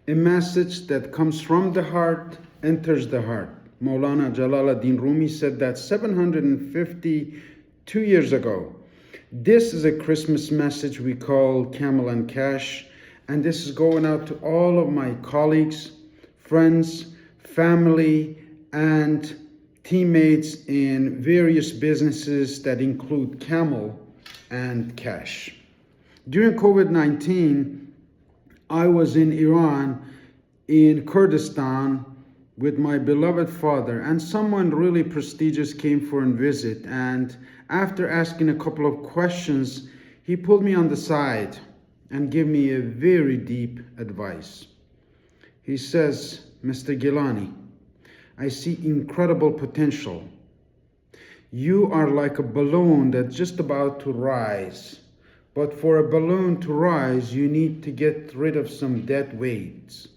A message that comes from the heart enters the heart. Maulana Jalaluddin Rumi said that 752 years ago. This is a Christmas message we call Camel Cash, and this is going out to all of my colleagues, friends, family, and teammates in various businesses that include Camel and Cash. During COVID-19, I was in Iran, in Kurdistan, with my beloved father, and someone really prestigious came for a visit, and after asking a couple of questions, he pulled me on the side and gave me a very deep advice. He says, "Mr. Gilany, I see incredible potential. You are like a balloon that's just about to rise. But for a balloon to rise, you need to get rid of some dead weights.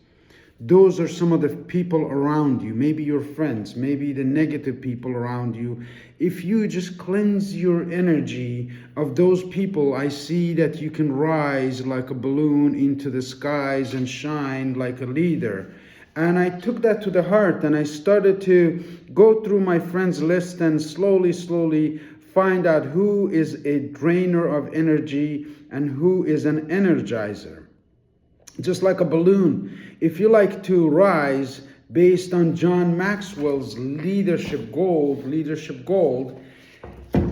Those are some of the people around you, maybe your friends, maybe the negative people around you. If you just cleanse your energy of those people, I see that you can rise like a balloon into the skies and shine like a leader." And I took that to the heart, and I started to go through my friends list and slowly find out who is a drainer of energy and who is an energizer. Just like a balloon, if you like to rise based on John Maxwell's leadership gold,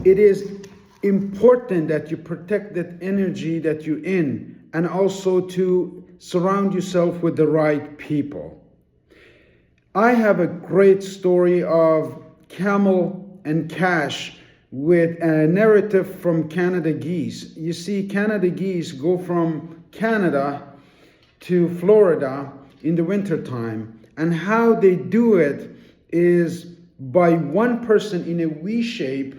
it is important that you protect that energy that you're in, and also to surround yourself with the right people. I have a great story of Camel and Cash with a narrative from Canada geese. You see, Canada geese go from Canada to Florida in the wintertime, and how they do it is by one person in a V shape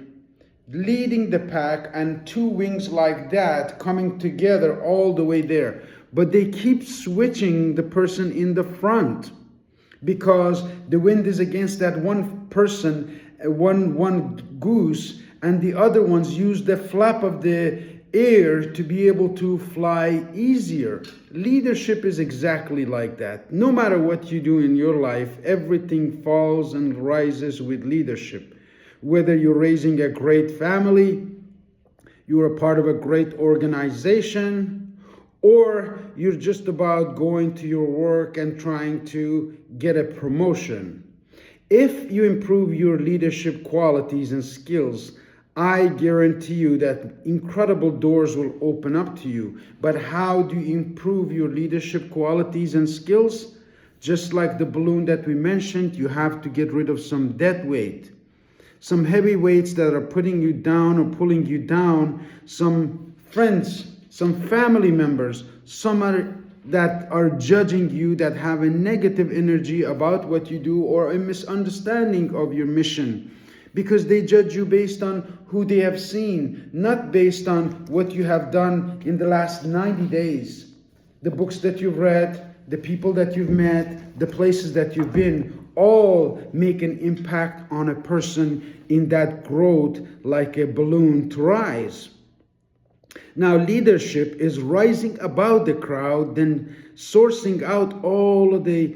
leading the pack and two wings like that coming together all the way there. But they keep switching the person in the front because the wind is against that one person, one goose, and the other ones use the flap of the air to be able to fly easier. Leadership is exactly like that. No matter what you do in your life, everything falls and rises with leadership. Whether you're raising a great family, you're a part of a great organization, or you're just about going to your work and trying to get a promotion. If you improve your leadership qualities and skills, I guarantee you that incredible doors will open up to you. But how do you improve your leadership qualities and skills? Just like the balloon that we mentioned, you have to get rid of some dead weight, some heavy weights that are putting you down or pulling you down, some friends, some family members, some that are judging you, that have a negative energy about what you do or a misunderstanding of your mission. Because they judge you based on who they have seen, not based on what you have done in the last 90 days. The books that you've read, the people that you've met, the places that you've been, all make an impact on a person in that growth like a balloon to rise. Now, leadership is rising above the crowd, then sourcing out all of the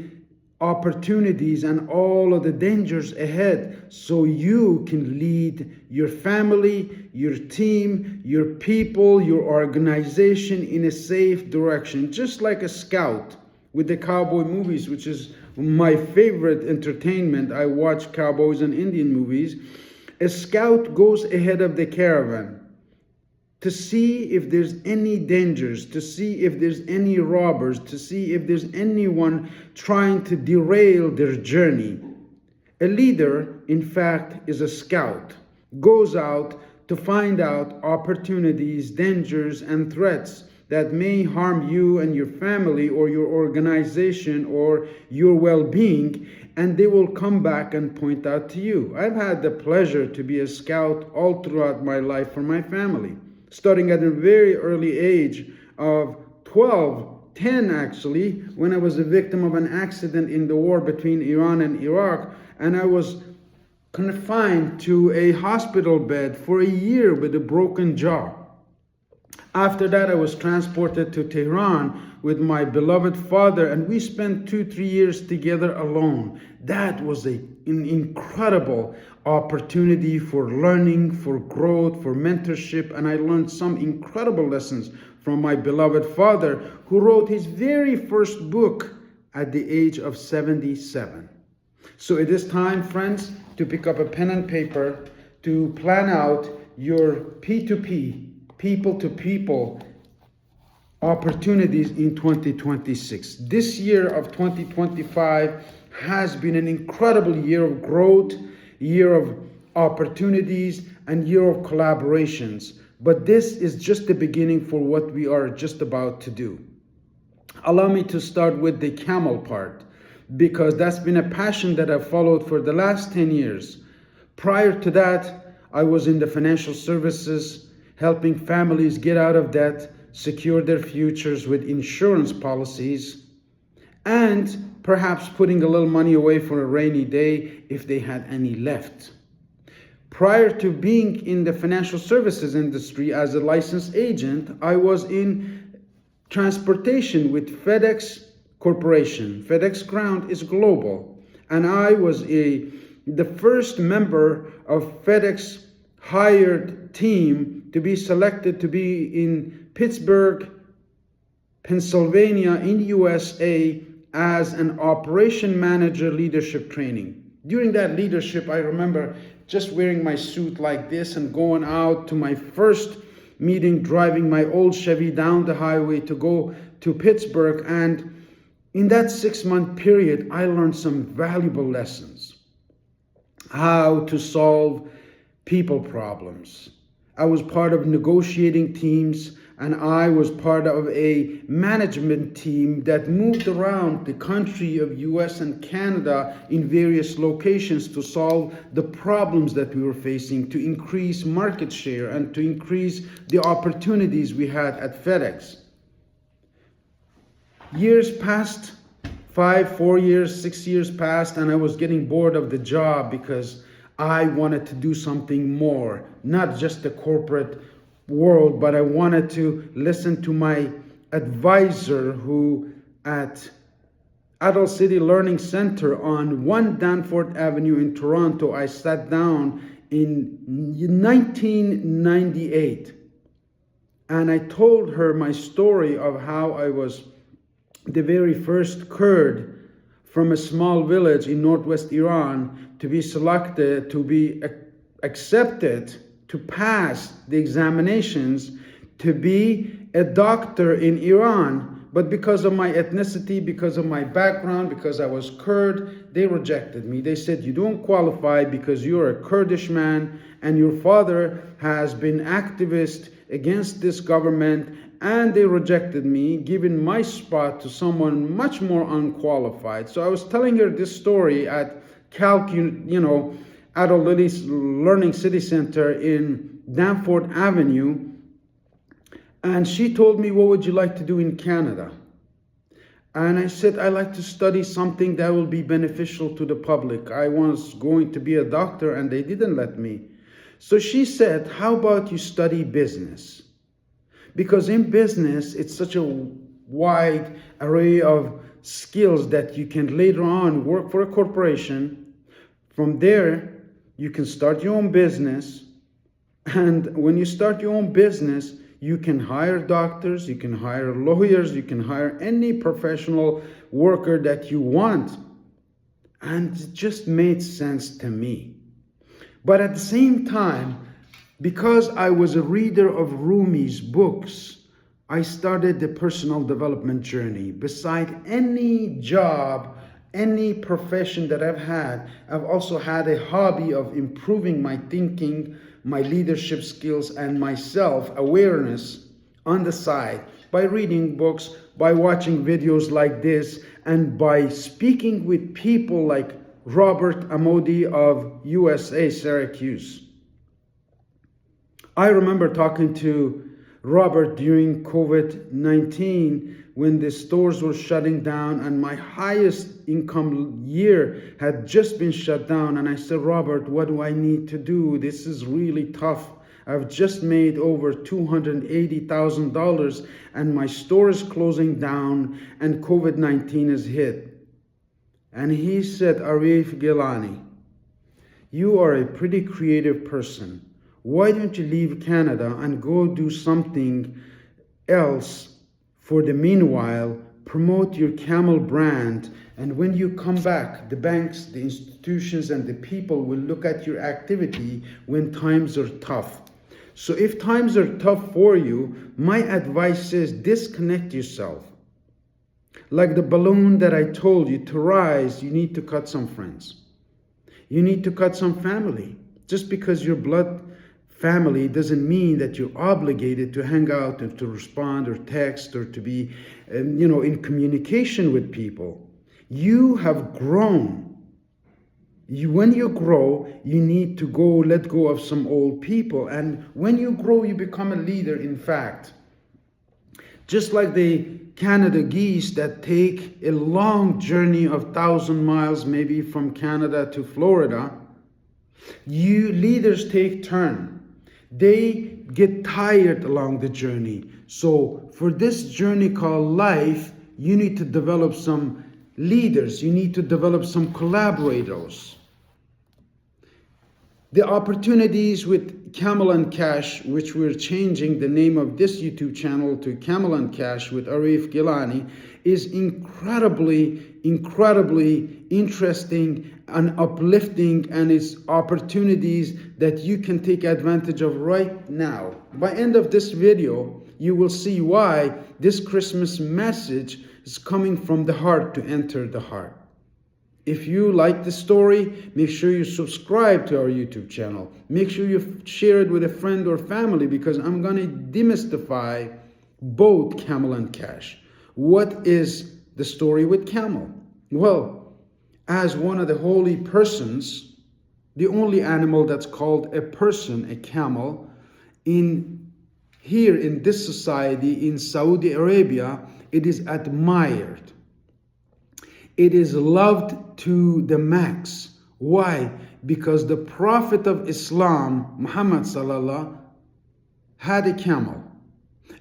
opportunities and all of the dangers ahead so you can lead your family, your team, your people, your organization in a safe direction. Just like a scout with the cowboy movies, which is my favorite entertainment. I watch cowboys and Indian movies. A scout goes ahead of the caravan to see if there's any dangers, to see if there's any robbers, to see if there's anyone trying to derail their journey. A leader, in fact, is a scout, goes out to find out opportunities, dangers, and threats that may harm you and your family or your organization or your well-being, and they will come back and point out to you. I've had the pleasure to be a scout all throughout my life for my family, starting at a very early age of 10 actually, when I was a victim of an accident in the war between Iran and Iraq, and I was confined to a hospital bed for a year with a broken jaw. After that, I was transported to Tehran with my beloved father, and we spent 2-3 years together alone. That was an incredible opportunity for learning, for growth, for mentorship, and I learned some incredible lessons from my beloved father, who wrote his very first book at the age of 77. So it is time, friends, to pick up a pen and paper to plan out your P2P, people-to-people opportunities in 2026. This year of 2025 has been an incredible year of growth, year of opportunities, and year of collaborations. But this is just the beginning for what we are just about to do. Allow me to start with the camel part, because that's been a passion that I've followed for the last 10 years. Prior to that, I was in the financial services, helping families get out of debt, secure their futures with insurance policies, and perhaps putting a little money away for a rainy day if they had any left. Prior to being in the financial services industry as a licensed agent, I was in transportation with FedEx Corporation. FedEx Ground is global, and I was the first member of FedEx hired team to be selected to be in Pittsburgh, Pennsylvania in USA as an operation manager leadership training. During that leadership, I remember just wearing my suit like this and going out to my first meeting, driving my old Chevy down the highway to go to Pittsburgh. And in that 6-month period, I learned some valuable lessons. How to solve people problems. I was part of negotiating teams, and I was part of a management team that moved around the country of US and Canada in various locations to solve the problems that we were facing, to increase market share and to increase the opportunities we had at FedEx. Years passed, 4 years, 6 years passed, and I was getting bored of the job because I wanted to do something more, not just the corporate world, but I wanted to listen to my advisor who at Adult City Learning Center on 1 Danforth Avenue in Toronto. I sat down in 1998 and I told her my story of how I was the very first Kurd from a small village in northwest Iran to be selected, to be accepted, to pass the examinations, to be a doctor in Iran. But because of my ethnicity, because of my background, because I was Kurd, they rejected me. They said, you don't qualify because you're a Kurdish man and your father has been activist against this government, and they rejected me, giving my spot to someone much more unqualified. So I was telling her this story at Adult Learning City Center in Danforth Avenue, and she told me, what would you like to do in Canada? And I said, I like to study something that will be beneficial to the public. I was going to be a doctor and they didn't let me. So she said, how about you study business? Because in business, it's such a wide array of skills that you can later on work for a corporation. From there, you can start your own business. And when you start your own business, you can hire doctors, you can hire lawyers, you can hire any professional worker that you want. And it just made sense to me. But at the same time, because I was a reader of Rumi's books, I started the personal development journey. Beside any job, any profession that I've had, I've also had a hobby of improving my thinking, my leadership skills, and my self-awareness on the side by reading books, by watching videos like this, and by speaking with people like Robert Amodi of USA, Syracuse. I remember talking to Robert during COVID-19 when the stores were shutting down and my highest income year had just been shut down. And I said, Robert, what do I need to do? This is really tough. I've just made over $280,000 and my store is closing down and COVID-19 has hit. And he said, Arif Gilany, you are a pretty creative person. Why don't you leave Canada and go do something else for the meanwhile, promote your Camel brand, and when you come back, the banks, the institutions, and the people will look at your activity when times are tough. So if times are tough for you, my advice is disconnect yourself. Like the balloon that I told you, to rise, you need to cut some friends. You need to cut some family. Just because you're blood family doesn't mean that you're obligated to hang out and to respond or text or to be, in communication with people. You have grown. When you grow, you need to let go of some old people. And when you grow, you become a leader, in fact. Just like the Canada geese that take a long journey of 1,000 miles, maybe from Canada to Florida, you leaders take turn. They get tired along the journey. So for this journey called life, you need to develop some leaders. You need to develop some collaborators. The opportunities with Camel Cash, which we're changing the name of this YouTube channel to Camel Cash with Arif Gilany, is incredibly interesting and uplifting, and it's opportunities that you can take advantage of right now. By end of this video, you will see why this Christmas message is coming from the heart to enter the heart. If you like the story, make sure you subscribe to our YouTube channel. Make sure you share it with a friend or family, because I'm going to demystify both Camel and Cash. What is the story with Camel? Well, as one of the holy persons, the only animal that's called a person, a camel, here in this society in Saudi Arabia, it is admired. It is loved to the max. Why? Because the Prophet of Islam, Muhammad sallallahu, had a camel.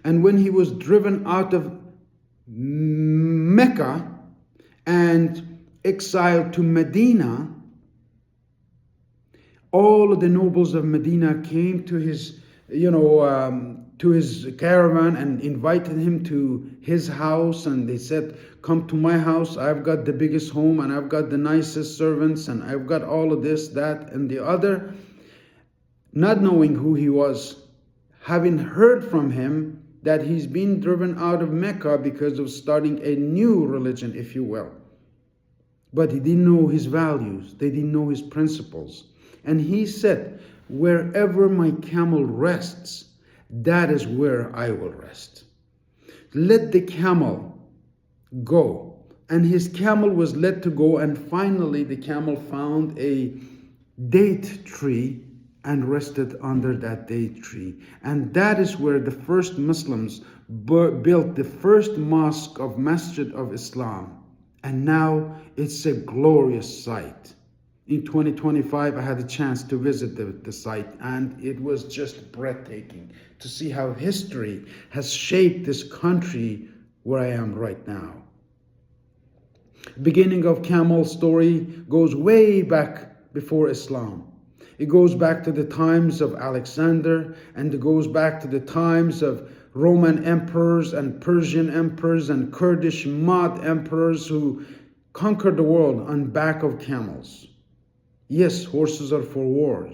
And when he was driven out of Mecca and exiled to Medina, all of the nobles of Medina came to his, to his caravan and invited him to his house, and they said, come to my house, I've got the biggest home and I've got the nicest servants and I've got all of this, that, and the other. Not knowing who he was, having heard from him that he's been driven out of Mecca because of starting a new religion, if you will. But he didn't know his values. They didn't know his principles. And he said, wherever my camel rests, that is where I will rest. Let the camel go. And his camel was let to go, and finally the camel found a date tree and rested under that date tree. And that is where the first Muslims built the first mosque of Masjid of Islam. And now it's a glorious sight. In 2025, I had a chance to visit the site, and it was just breathtaking to see how history has shaped this country where I am right now. Beginning of Camel's story goes way back before Islam. It goes back to the times of Alexander, and it goes back to the times of Roman emperors and Persian emperors and Kurdish Mad emperors who conquered the world on back of camels. Yes, horses are for war,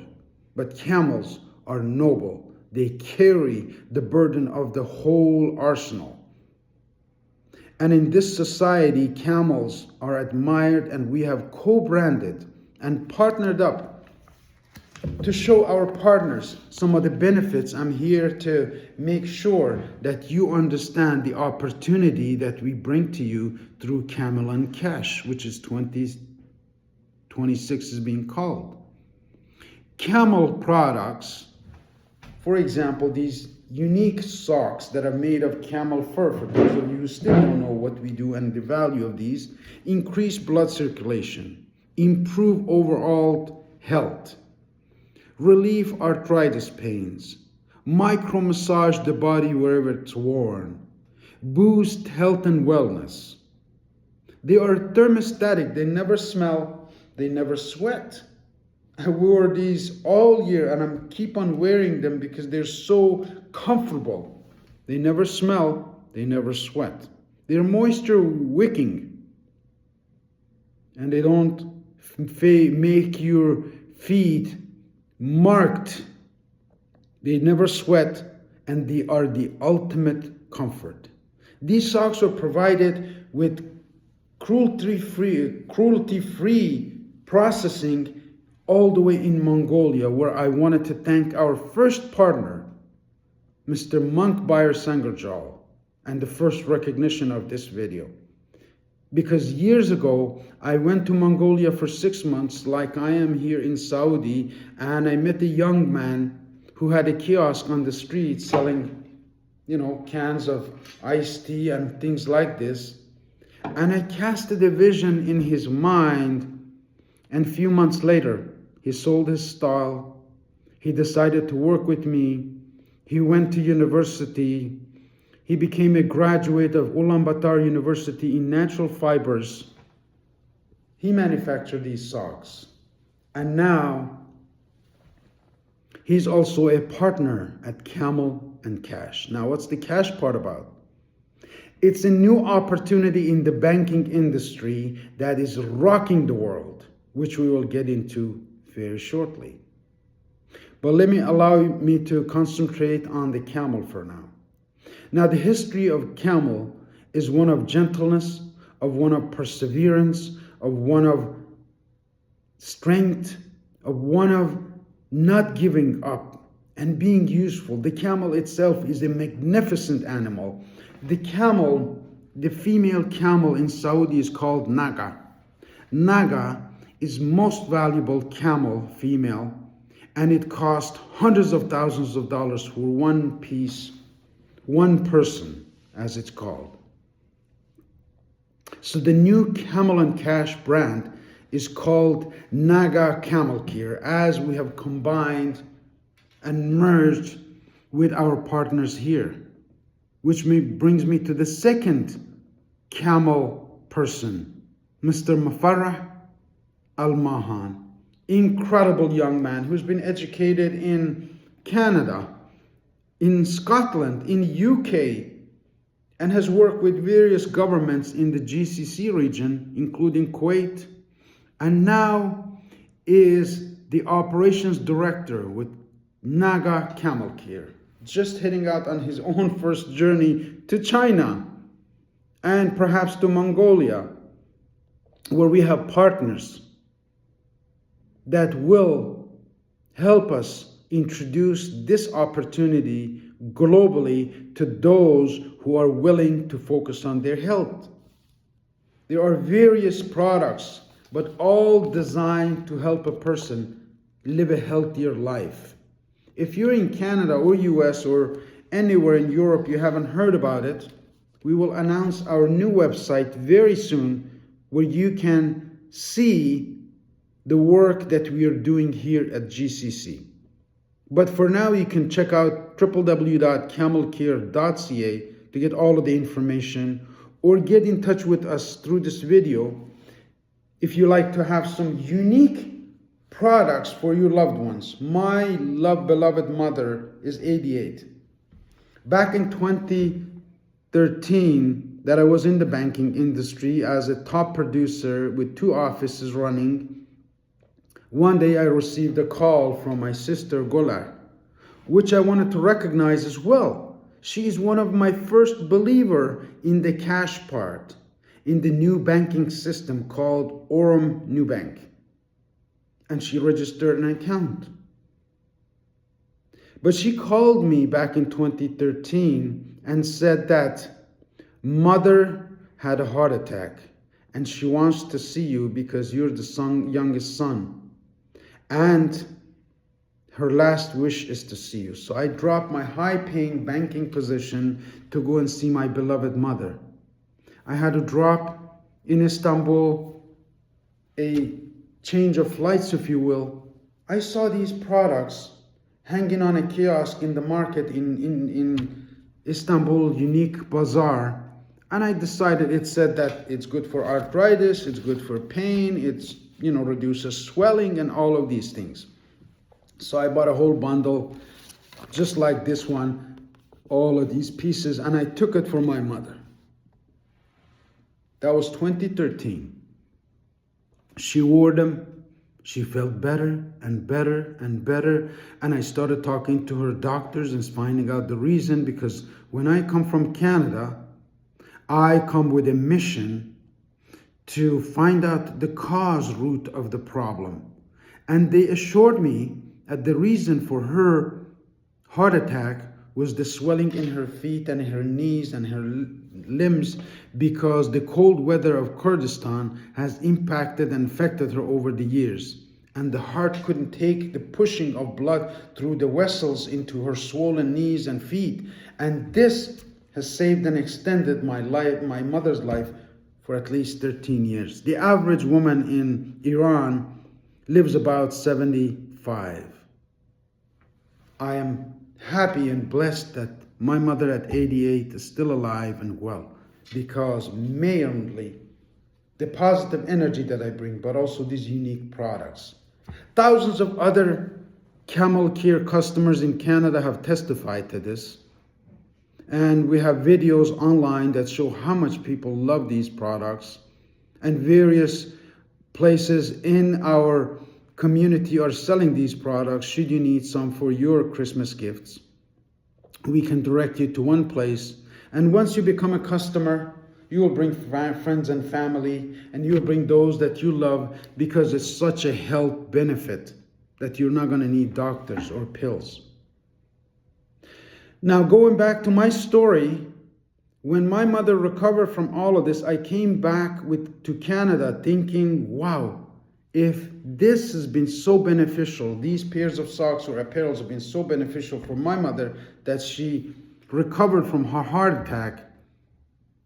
but camels are noble. They carry the burden of the whole arsenal. And in this society, camels are admired, and we have co-branded and partnered up to show our partners some of the benefits. I'm here to make sure that you understand the opportunity that we bring to you through Camel Cash, which is 2026 is being called. Camel products, for example, these unique socks that are made of camel fur, for those of you who still don't know what we do and the value of these, increase blood circulation, improve overall health, relieve arthritis pains, micro massage the body wherever it's worn, boost health and wellness. They are thermostatic, they never smell, they never sweat. I wore these all year and I keep on wearing them because they're so comfortable. They never smell, they never sweat. They're moisture wicking, and they don't make your feet marked. They never sweat, and they are the ultimate comfort. These socks are provided with cruelty-free processing all the way in Mongolia, where I wanted to thank our first partner, Mr. Monk Bayer Sangarjal, and the first recognition of this video. Because years ago, I went to Mongolia for 6 months, like I am here in Saudi, and I met a young man who had a kiosk on the street selling, cans of iced tea and things like this. And I casted a vision in his mind, and a few months later, he sold his stall. He decided to work with me. He went to university. He became a graduate of Ulaanbaatar University in natural fibers. He manufactured these socks. And now, he's also a partner at Camel Cash. Now, what's the cash part about? It's a new opportunity in the banking industry that is rocking the world, which we will get into very shortly. But allow me to concentrate on the camel for now. Now, the history of camel is one of gentleness, of one of perseverance, of one of strength, of one of not giving up and being useful. The camel itself is a magnificent animal. The camel, the female camel in Saudi is called Naga. Naga is most valuable camel female, and it costs hundreds of thousands of dollars for one piece, one person, as it's called. So the new Camel Cash brand is called Naga Camel Care, as we have combined and merged with our partners here, which brings me to the second camel person, Mr. Mafarah Al-Mahan, incredible young man who's been educated in Canada, in Scotland, in UK, and has worked with various governments in the GCC region, including Kuwait, and now is the operations director with Naga Camel Care, just heading out on his own first journey to China and perhaps to Mongolia, where we have partners that will help us introduce this opportunity globally to those who are willing to focus on their health. There are various products, but all designed to help a person live a healthier life. If you're in Canada or US or anywhere in Europe you haven't heard about it, we will announce our new website very soon, where you can see the work that we are doing here at GCC. But for now, you can check out www.camelcare.ca to get all of the information, or get in touch with us through this video if you like to have some unique products for your loved ones. My beloved mother is 88. Back in 2013, that I was in the banking industry as a top producer with 2 offices running, one day I received a call from my sister Gola, which I wanted to recognize as well. She is one of my first believer in the cash part, in the new banking system called Aurum Neobank. And she registered an account. But she called me back in 2013 and said that mother had a heart attack and she wants to see you because you're the youngest son. And her last wish is to see you. So I dropped my high-paying banking position to go and see my beloved mother. I had to drop in Istanbul a change of flights, if you will. I saw these products hanging on a kiosk in the market in Istanbul Unique Bazaar. And I decided, it said that it's good for arthritis, it's good for pain, it's, reduces swelling and all of these things. So I bought a whole bundle, just like this one, all of these pieces, and I took it for my mother. That was 2013. She wore them. She felt better and better and better. And I started talking to her doctors and finding out the reason, because when I come from Canada, I come with a mission to find out the cause root of the problem. And they assured me that the reason for her heart attack was the swelling in her feet and her knees and her limbs, because the cold weather of Kurdistan has impacted and affected her over the years. And the heart couldn't take the pushing of blood through the vessels into her swollen knees and feet. And this has saved and extended my mother's life for at least 13 years. The average woman in Iran lives about 75. I am happy and blessed that my mother at 88 is still alive and well, because mainly the positive energy that I bring, but also these unique products. Thousands of other Camel Care customers in Canada have testified to this. And we have videos online that show how much people love these products. And various places in our community are selling these products. Should you need some for your Christmas gifts, we can direct you to one place. And once you become a customer, you will bring friends and family, and you will bring those that you love, because it's such a health benefit that you're not going to need doctors or pills. Now, going back to my story, when my mother recovered from all of this, I came back to Canada thinking, wow, if this has been so beneficial, these pairs of socks or apparels have been so beneficial for my mother that she recovered from her heart attack.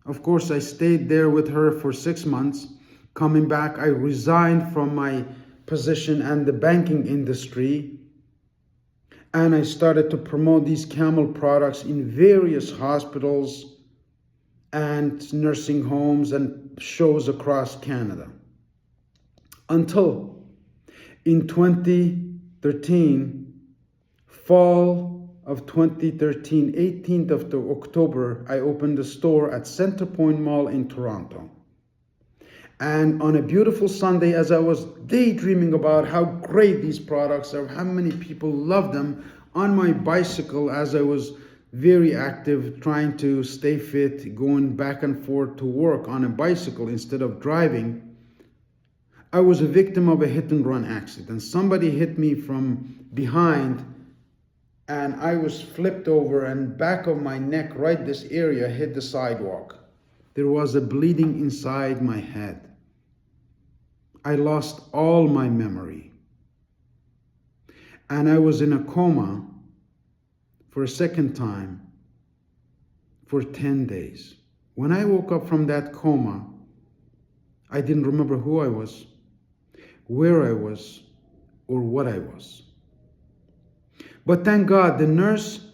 Of course, I stayed there with her for 6 months. Coming back, I resigned from my position and the banking industry. And I started to promote these Camel products in various hospitals and nursing homes and shows across Canada. Until in 2013, fall of 2013, 18th of October, I opened a store at Centrepoint Mall in Toronto. And on a beautiful Sunday, as I was daydreaming about how great these products are, how many people love them, on my bicycle, as I was very active, trying to stay fit, going back and forth to work on a bicycle instead of driving, I was a victim of a hit-and-run accident. Somebody hit me from behind, and I was flipped over, and back of my neck, right this area, hit the sidewalk. There was a bleeding inside my head. I lost all my memory. And I was in a coma for a second time for 10 days. When I woke up from that coma, I didn't remember who I was, where I was, or what I was. But thank God, the nurse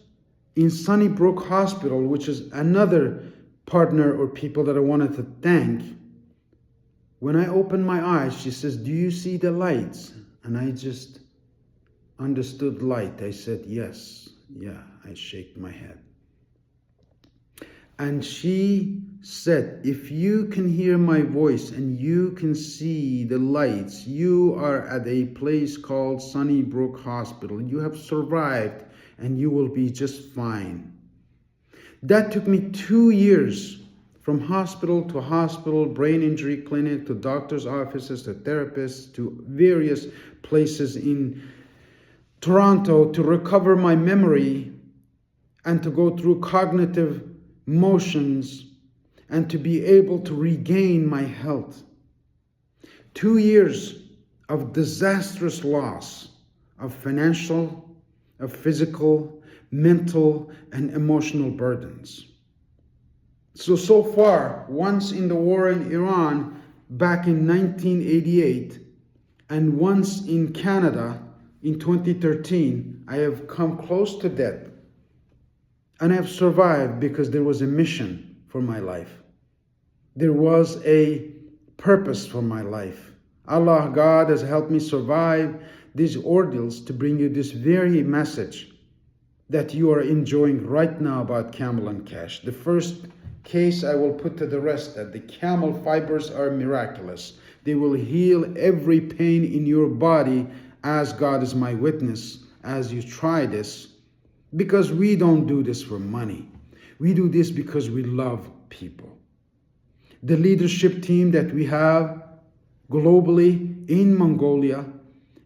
in Sunnybrook Hospital, which is another partner or people that I wanted to thank, when I opened my eyes, she says, "Do you see the lights?" And I just understood light. I said, "Yes." Yeah, I shaked my head. And she said, "If you can hear my voice and you can see the lights, you are at a place called Sunnybrook Hospital. You have survived and you will be just fine." That took me 2 years, from hospital to hospital, brain injury clinic, to doctor's offices, to therapists, to various places in Toronto, to recover my memory and to go through cognitive motions and to be able to regain my health. 2 years of disastrous loss of financial, of physical, mental, and emotional burdens. So far, once in the war in Iran back in 1988, and once in Canada In 2013, I have come close to death. And I have survived because there was a mission for my life. There was a purpose for my life. Allah, God, has helped me survive these ordeals to bring you this very message that you are enjoying right now about Camel and Cash. The first case I will put to the rest that the camel fibers are miraculous. They will heal every pain in your body, as God is my witness, as you try this. Because we don't do this for money. We do this because we love people. The leadership team that we have globally in Mongolia,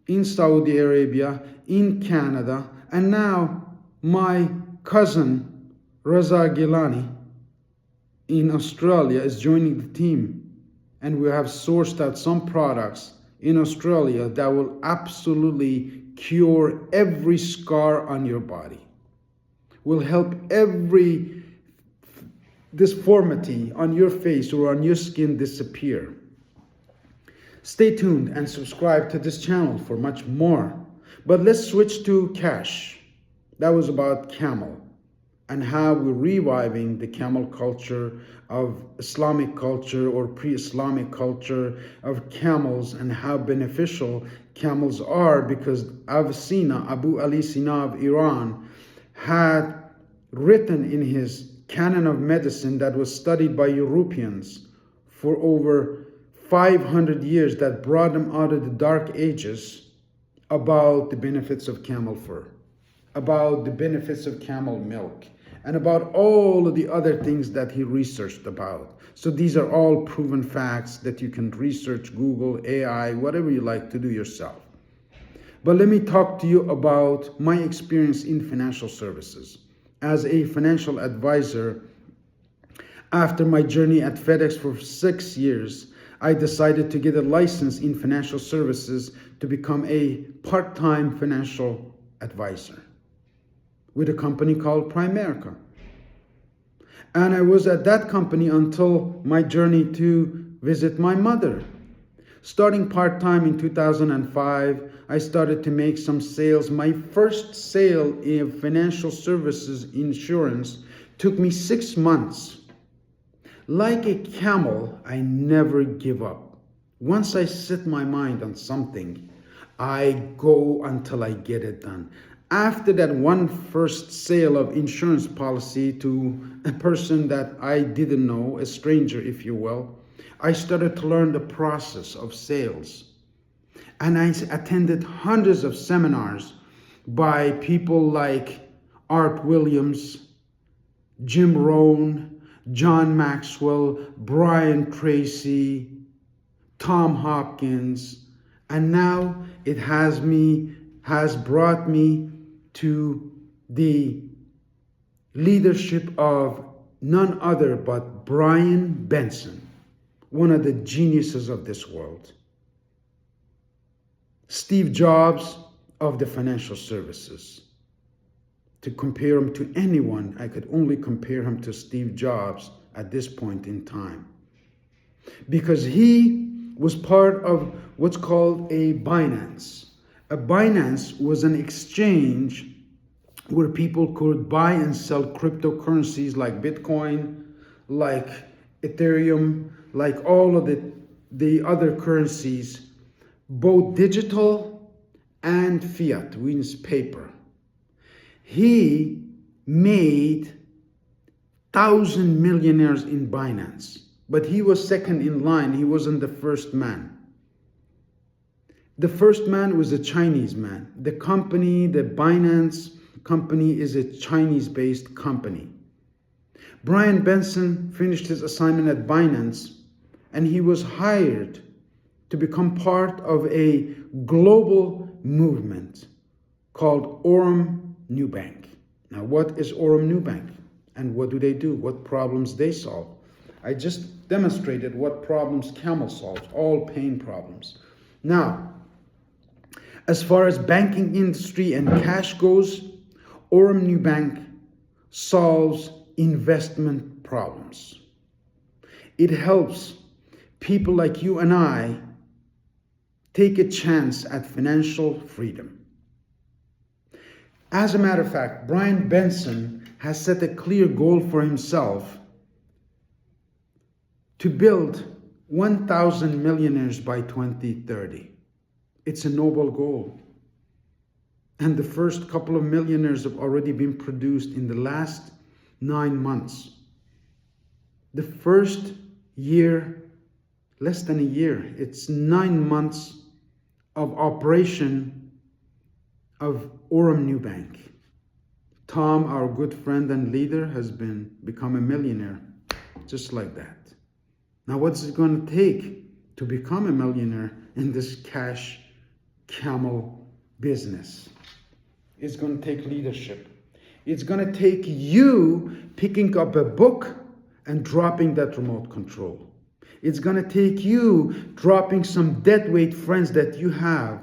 in Saudi Arabia, in Canada, and now my cousin Arif Gilany in Australia is joining the team. And we have sourced out some products in Australia that will absolutely cure every scar on your body. Will help every deformity on your face or on your skin disappear. Stay tuned and subscribe to this channel for much more. But let's switch to cash. That was about camel and how we're reviving the camel culture of Islamic culture or pre-Islamic culture of camels, and how beneficial camels are, because Avicenna, Abu Ali Sina of Iran, had written in his canon of medicine that was studied by Europeans for over 500 years, that brought them out of the dark ages, about the benefits of camel fur, about the benefits of camel milk, and about all of the other things that he researched about. So these are all proven facts that you can research, Google, AI, whatever you like to do yourself. But let me talk to you about my experience in financial services. As a financial advisor, after my journey at FedEx for 6 years, I decided to get a license in financial services to become a part-time financial advisor with a company called Primerica. And I was at that company until my journey to visit my mother. Starting part-time in 2005, I started to make some sales. My first sale in financial services insurance took me 6 months. Like a camel, I never give up. Once I set my mind on something, I go until I get it done. After that one first sale of insurance policy to a person that I didn't know, a stranger if you will, I started to learn the process of sales. And I attended hundreds of seminars by people like Art Williams, Jim Rohn, John Maxwell, Brian Tracy, Tom Hopkins, and now it has brought me to the leadership of none other but Brian Benson, one of the geniuses of this world. Steve Jobs of the financial services. To compare him to anyone, I could only compare him to Steve Jobs at this point in time. Because he was part of what's called a Binance. A Binance was an exchange where people could buy and sell cryptocurrencies like Bitcoin, like Ethereum, like all of the other currencies, both digital and fiat, which is paper. He made 1,000 millionaires in Binance, but he was second in line. He wasn't the first man. The first man was a Chinese man. The company, the Binance company, is a Chinese-based company. Brian Benson finished his assignment at Binance, and he was hired to become part of a global movement called Aurum Neobank. Now, what is Aurum Neobank, and what do they do? What problems they solve? I just demonstrated what problems Camel solves, all pain problems. Now, as far as banking industry and cash goes, Aurum Neobank solves investment problems. It helps people like you and I take a chance at financial freedom. As a matter of fact, Brian Benson has set a clear goal for himself to build 1,000 millionaires by 2030. It's a noble goal. And the first couple of millionaires have already been produced in the last 9 months. The first year, less than a year, it's 9 months of operation of Aurum Neobank. Tom, our good friend and leader, has become a millionaire, just like that. Now, what's it going to take to become a millionaire in this cash camel business? It's going to take leadership. It's going to take you picking up a book and dropping that remote control. It's going to take you dropping some deadweight friends that you have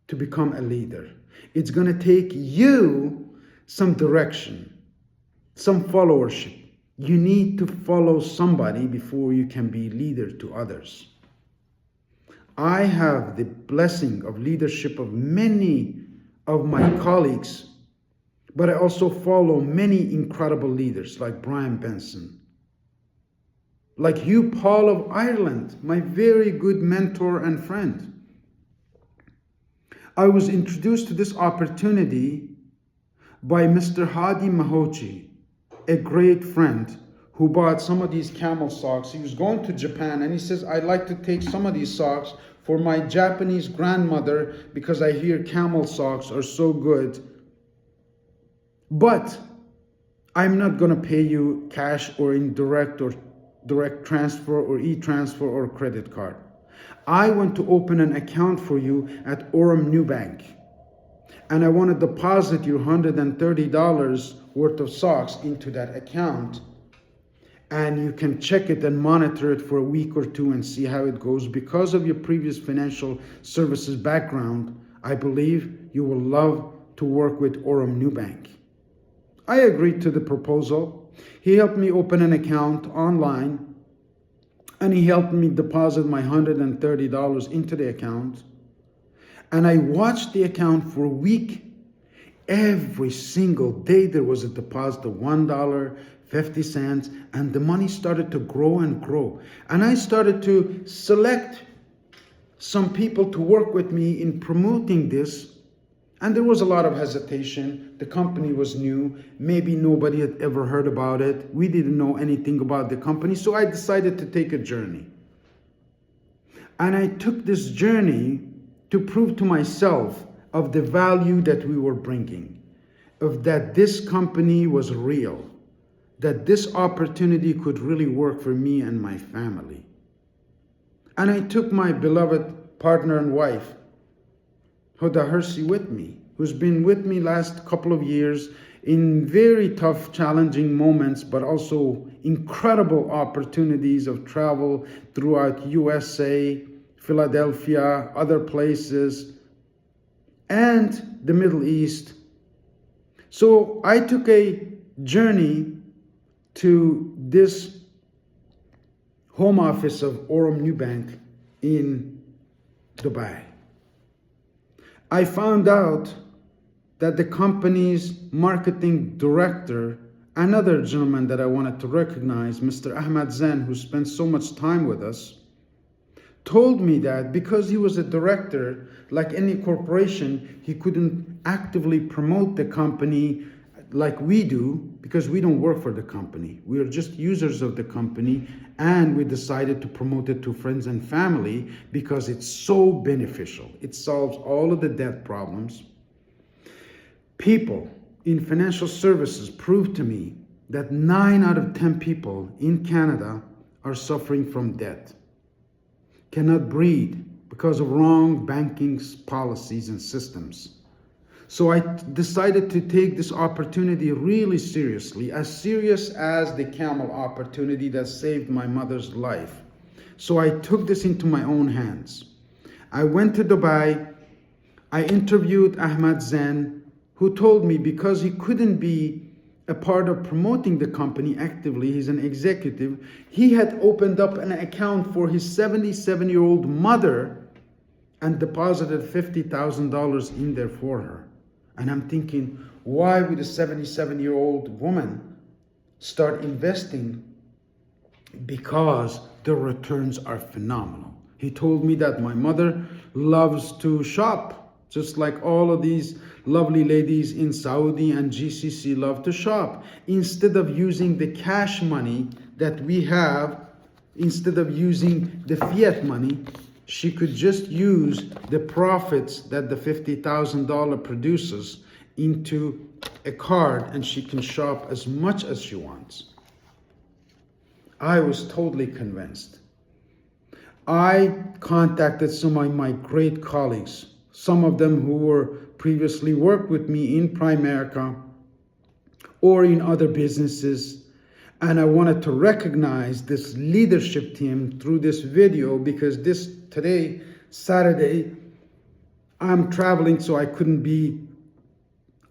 to become a leader. It's going to take you some direction, some followership. You need to follow somebody before you can be leader to others. I have the blessing of leadership of many of my colleagues, but I also follow many incredible leaders like Brian Benson, like Hugh Paul of Ireland, my very good mentor and friend. I was introduced to this opportunity by Mr. Hadi Mahochi, a great friend who bought some of these camel socks. He was going to Japan and he says, I'd like to take some of these socks for my Japanese grandmother because I hear camel socks are so good. But I'm not going to pay you cash or indirect or direct transfer or e-transfer or credit card. I want to open an account for you at Aurum Neobank. And I want to deposit your $130 worth of socks into that account. And you can check it and monitor it for a week or two and see how it goes. Because of your previous financial services background, I believe you will love to work with Aurum Neobank. I agreed to the proposal. He helped me open an account online, and he helped me deposit my $130 into the account. And I watched the account for a week. Every single day there was a deposit of $1.50, and the money started to grow and grow. And I started to select some people to work with me in promoting this. And there was a lot of hesitation. The company was new. Maybe nobody had ever heard about it. We didn't know anything about the company. So I decided to take a journey. And I took this journey to prove to myself of the value that we were bringing, of that this company was real, that this opportunity could really work for me and my family. And I took my beloved partner and wife, Huda Hersi, with me, who's been with me last couple of years in very tough, challenging moments, but also incredible opportunities of travel throughout USA, Philadelphia, other places, and the Middle East. So I took a journey to this home office of Aurum Neobank in Dubai. I found out that the company's marketing director, another gentleman that I wanted to recognize, Mr. Ahmad Zen, who spent so much time with us, told me that because he was a director, like any corporation, he couldn't actively promote the company like we do, because we don't work for the company. We are just users of the company, and we decided to promote it to friends and family because it's so beneficial. It solves all of the debt problems. People in financial services proved to me that 9 out of 10 people in Canada are suffering from debt, cannot breathe because of wrong banking policies and systems. So I decided to take this opportunity really seriously, as serious as the camel opportunity that saved my mother's life. So I took this into my own hands. I went to Dubai. I interviewed Ahmad Zen, who told me because he couldn't be a part of promoting the company actively, he's an executive, he had opened up an account for his 77-year-old mother and deposited $50,000 in there for her. And I'm thinking, why would a 77-year-old woman start investing? Because the returns are phenomenal. He told me that my mother loves to shop, just like all of these lovely ladies in Saudi and GCC love to shop. Instead of using the cash money that we have, instead of using the fiat money, she could just use the profits that the $50,000 produces into a card, and she can shop as much as she wants. I was totally convinced. I contacted some of my great colleagues, some of them who were previously worked with me in Primerica or in other businesses, and I wanted to recognize this leadership team through this video, because today, Saturday, I'm traveling, so I couldn't be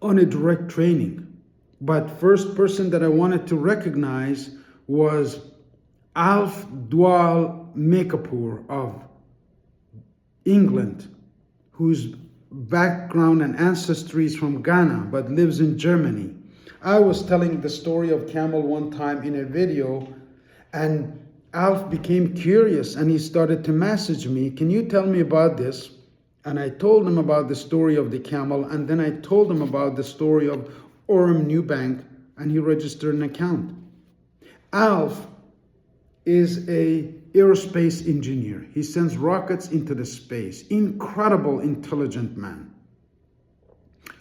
on a direct training. But first person that I wanted to recognize was Alf Dwal Mekapur of England, whose background and ancestry is from Ghana but lives in Germany. I was telling the story of Camel one time in a video, and Alf became curious and he started to message me, can you tell me about this? And I told him about the story of the camel, and then I told him about the story of Aurum Neobank, and he registered an account. Alf is a aerospace engineer. He sends rockets into the space. Incredible, intelligent man.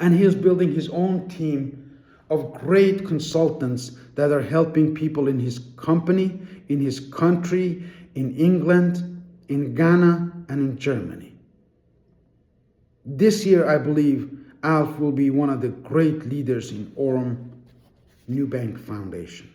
And he is building his own team of great consultants that are helping people in his company, in his country, in England, in Ghana, and in Germany. This year, I believe Alf will be one of the great leaders in Aurum Neobank Foundation.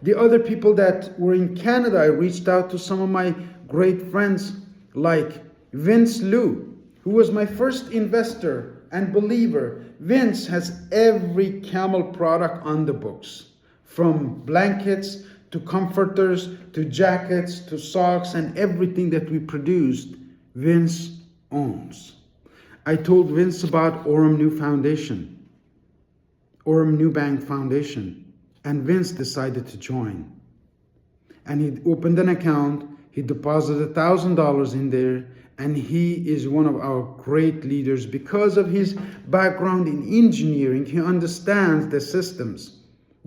The other people that were in Canada, I reached out to some of my great friends like Vince Liu, who was my first investor and believer. Vince has every Camel product on the books, from blankets to comforters to jackets to socks, and everything that we produced, Vince owns. I told Vince about Aurum Neobank Foundation. And Vince decided to join. And he opened an account, he deposited $1,000 in there, and he is one of our great leaders because of his background in engineering. He understands the systems,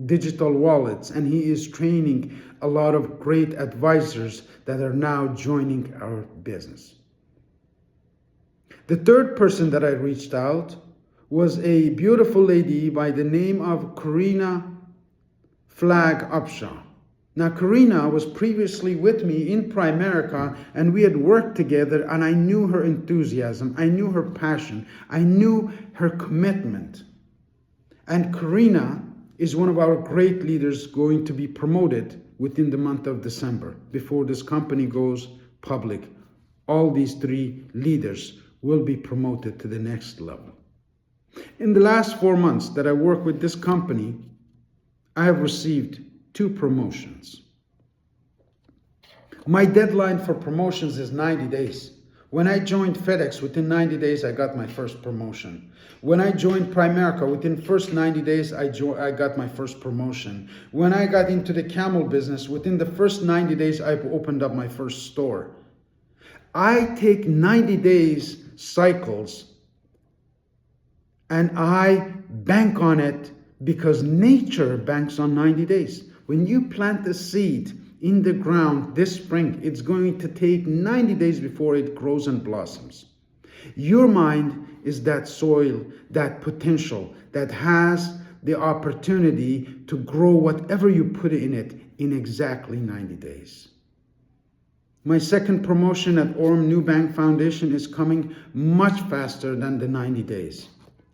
digital wallets, and he is training a lot of great advisors that are now joining our business. The third person that I reached out was a beautiful lady by the name of Karina Flag Upshaw. Now, Karina was previously with me in Primerica, and we had worked together, and I knew her enthusiasm, I knew her passion, I knew her commitment. And Karina is one of our great leaders going to be promoted within the month of December. Before this company goes public, all these three leaders will be promoted to the next level. In the last 4 months that I work with this company, I have received 2 promotions. My deadline for promotions is 90 days. When I joined FedEx, within 90 days, I got my first promotion. When I joined Primerica, within first 90 days, I got my first promotion. When I got into the Camel business, within the first 90 days, I opened up my first store. I take 90 days cycles and I bank on it, because nature banks on 90 days. When you plant a seed in the ground this spring, it's going to take 90 days before it grows and blossoms. Your mind is that soil, that potential, that has the opportunity to grow whatever you put in it in exactly 90 days. My second promotion at Aurum Neobank Foundation is coming much faster than the 90 days.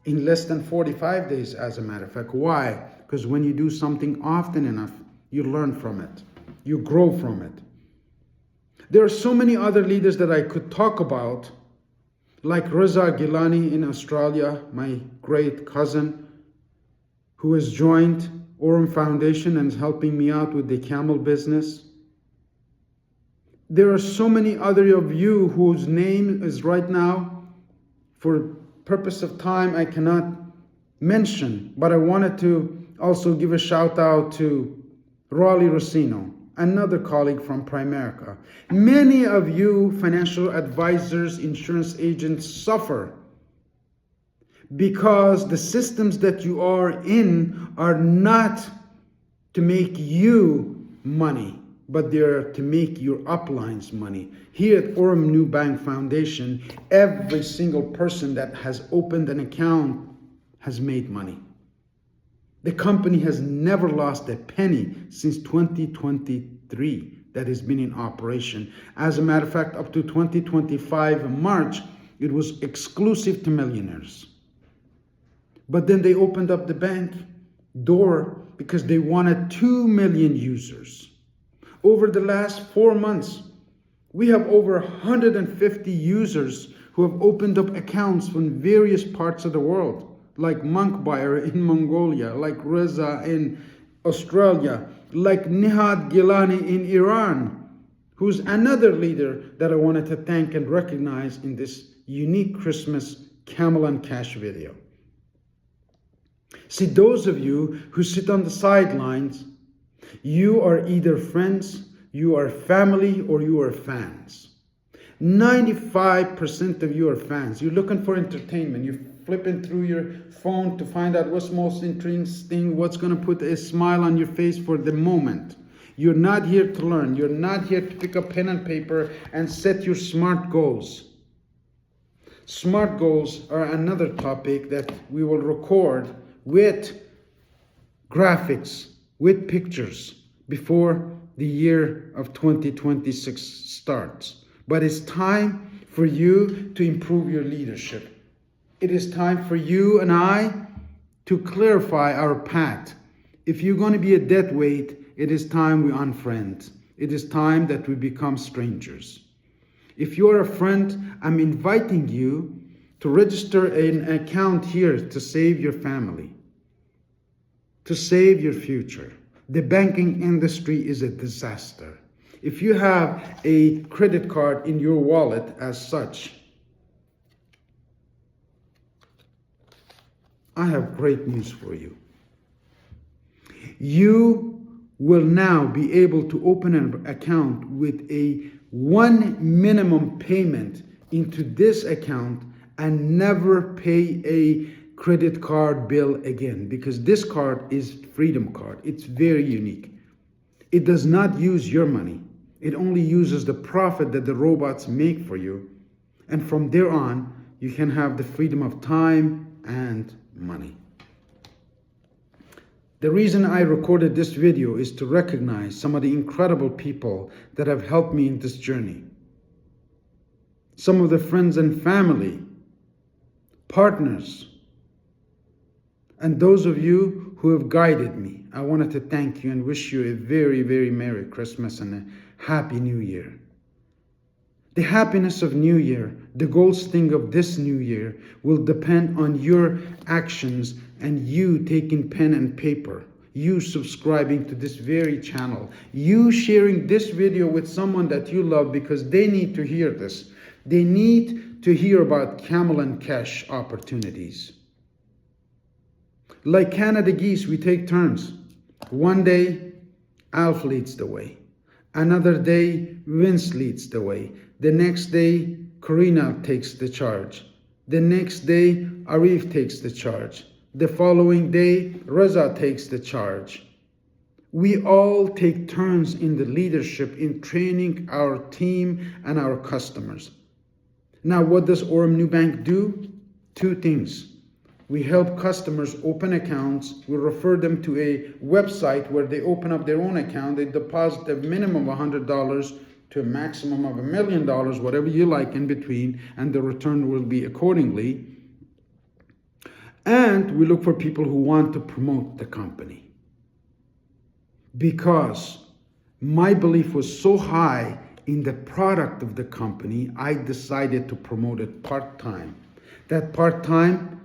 In less than 45 days, as a matter of fact. Why? Because when you do something often enough, you learn from it. You grow from it. There are so many other leaders that I could talk about, like Arif Gilany in Australia, my great cousin, who has joined Aurum Foundation and is helping me out with the Camel business. There are so many other of you whose name is right now for purpose of time, I cannot mention, but I wanted to also give a shout out to Raleigh Rossino, another colleague from Primerica. Many of you financial advisors, insurance agents suffer because the systems that you are in are not to make you money, but they're to make your uplines money. Here at Aurum Neobank Foundation, every single person that has opened an account has made money. The company has never lost a penny since 2023 that has been in operation. As a matter of fact, up to 2025 March, it was exclusive to millionaires. But then they opened up the bank door because they wanted 2 million users. Over the last 4 months, we have over 150 users who have opened up accounts from various parts of the world, like Monk Buyer in Mongolia, like Reza in Australia, like Arif Gilany in Iran, who's another leader that I wanted to thank and recognize in this unique Christmas Camel Cash video. See, those of you who sit on the sidelines, you are either friends, you are family, or you are fans. 95% of you are fans. You're looking for entertainment. You're flipping through your phone to find out what's most interesting, what's going to put a smile on your face for the moment. You're not here to learn. You're not here to pick up pen and paper and set your SMART goals. SMART goals are another topic that we will record with graphics, with pictures before the year of 2026 starts. But it's time for you to improve your leadership. It is time for you and I to clarify our path. If you're going to be a dead weight, it is time we unfriend. It is time that we become strangers. If you're a friend, I'm inviting you to register an account here to save your family, to save your future. The banking industry is a disaster. If you have a credit card in your wallet as such, I have great news for you. You will now be able to open an account with a one minimum payment into this account and never pay a credit card bill again, because this card is Freedom Card. It's very unique. It does not use your money. It only uses the profit that the robots make for you. And from there on, you can have the freedom of time and money. The reason I recorded this video is to recognize some of the incredible people that have helped me in this journey. Some of the friends and family, partners, and those of you who have guided me. I wanted to thank you and wish you a very, very Merry Christmas and a Happy New Year. The happiness of New Year, the gold sting of this New Year, will depend on your actions and you taking pen and paper, you subscribing to this very channel, you sharing this video with someone that you love because they need to hear this. They need to hear about Camel Cash opportunities. Like Canada Geese, we take turns. One day, Alf leads the way. Another day, Vince leads the way. The next day, Karina takes the charge. The next day, Arif takes the charge. The following day, Reza takes the charge. We all take turns in the leadership in training our team and our customers. Now, what does Aurum Neobank do? Two things. We help customers open accounts. We refer them to a website where they open up their own account. They deposit a minimum of $100 to a maximum of $1 million, whatever you like in between, and the return will be accordingly. And we look for people who want to promote the company. Because my belief was so high in the product of the company, I decided to promote it part-time. That part-time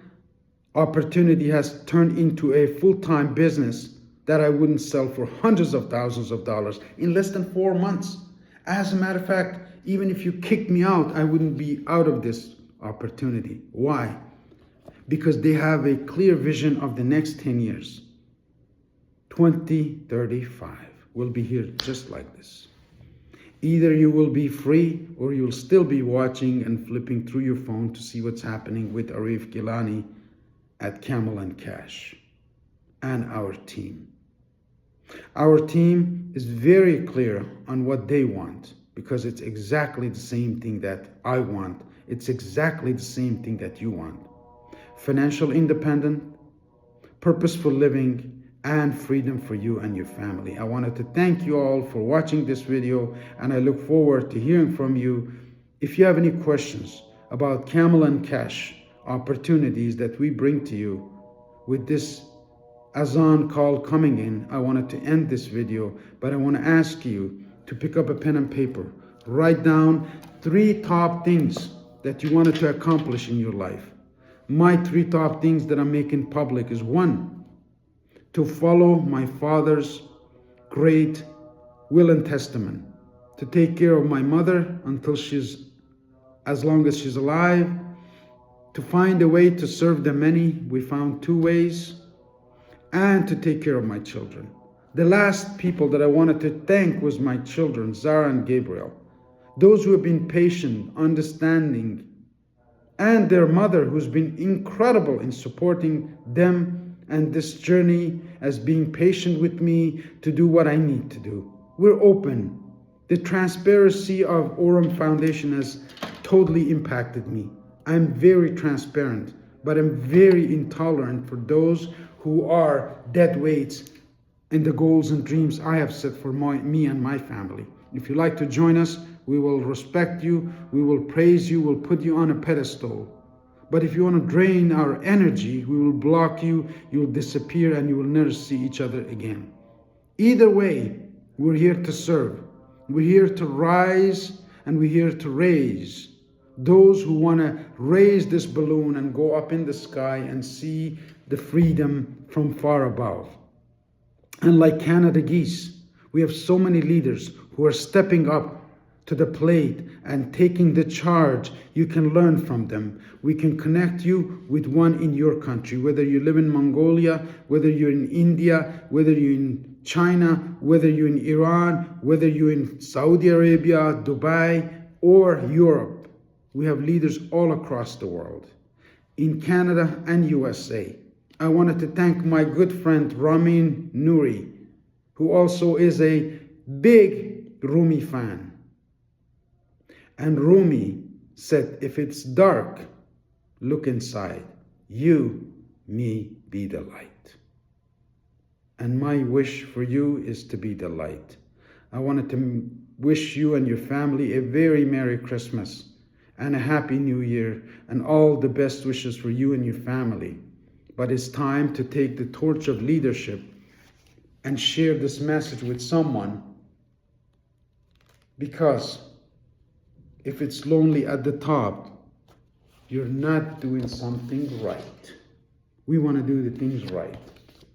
opportunity has turned into a full-time business that I wouldn't sell for hundreds of thousands of dollars in less than 4 months. As a matter of fact, even if you kicked me out, I wouldn't be out of this opportunity. Why? because they have a clear vision of the next 10 years. 2035 will be here just like this. Either you will be free or you'll still be watching and flipping through your phone to see what's happening with Arif Gilany at Camel Cash and our team. Our team is very clear on what they want because it's exactly the same thing that I want. It's exactly the same thing that you want. Financial independence, purposeful living, and freedom for you and your family. I wanted to thank you all for watching this video, and I look forward to hearing from you. If you have any questions about Camel Cash opportunities that we bring to you with this Azan call coming in, I wanted to end this video, but I want to ask you to pick up a pen and paper. Write down 3 top things that you wanted to accomplish in your life. My 3 top things that I'm making public is 1, to follow my father's great will and testament, to take care of my mother until as long as she's alive, to find a way to serve the many. We found 2 ways, and to take care of my children. The last people that I wanted to thank was my children, Zara and Gabriel. Those who have been patient, understanding, and their mother who's been incredible in supporting them and this journey, as being patient with me to do what I need to do. We're open. The transparency of Aurum Foundation has totally impacted me. I'm very transparent, but I'm very intolerant for those who are dead weights in the goals and dreams I have set for me and my family. If you'd like to join us, we will respect you, we will praise you, we'll put you on a pedestal. But if you want to drain our energy, we will block you, you'll disappear, and you will never see each other again. Either way, we're here to serve. We're here to rise, and we're here to raise those who want to raise this balloon and go up in the sky and see the freedom from far above. And like Canada geese, we have so many leaders who are stepping up to the plate and taking the charge. You can learn from them. We can connect you with one in your country, whether you live in Mongolia, whether you're in India, whether you're in China, whether you're in Iran, whether you're in Saudi Arabia, Dubai, or Europe. We have leaders all across the world, in Canada and USA. I wanted to thank my good friend Ramin Nouri, who also is a big Rumi fan. And Rumi said, if it's dark, look inside. You, me, be the light. And my wish for you is to be the light. I wanted to wish you and your family a very Merry Christmas and a Happy New Year and all the best wishes for you and your family. But it's time to take the torch of leadership and share this message with someone, because if it's lonely at the top, you're not doing something right. We want to do the things right.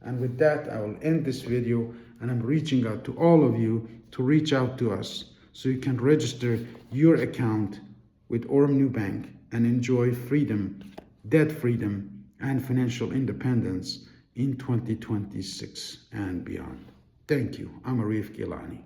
And with that, I will end this video, and I'm reaching out to all of you to reach out to us so you can register your account with Aurum Neobank and enjoy freedom, debt freedom, and financial independence in 2026 and beyond. Thank you. I'm Arif Gilany.